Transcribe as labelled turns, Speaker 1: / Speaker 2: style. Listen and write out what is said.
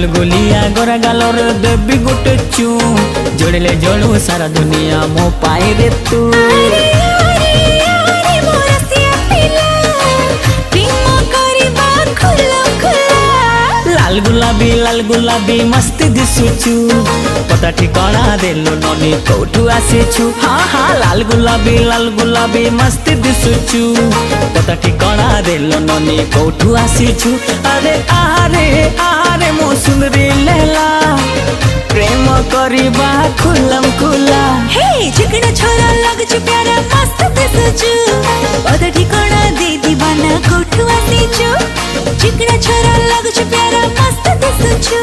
Speaker 1: गुलगुलिया गोरा गालोर देवी गुटे चू जोड़ले जोड़ू सारा दुनिया मो पाए रे तू। लाल गुलाबी मस्त दिसुचु पता ठिकाना देलो ननी कोठू आसीछु। हाँ हाँ लाल गुलाबी मस्त दिसुचु पता ठिकाना देलो ननी कोठू आसीछु। अरे आरे आरे मो सुंदरी लैला प्रेम करिबा खुलम खुला।
Speaker 2: हे चिकना छोरा लगछु प्यारा मस्त दिसुचु पता ठिकाना दे दीवाना कोठू आसीछु। चिकना छोरा लगछु प्यारा मस्त दिसुचु।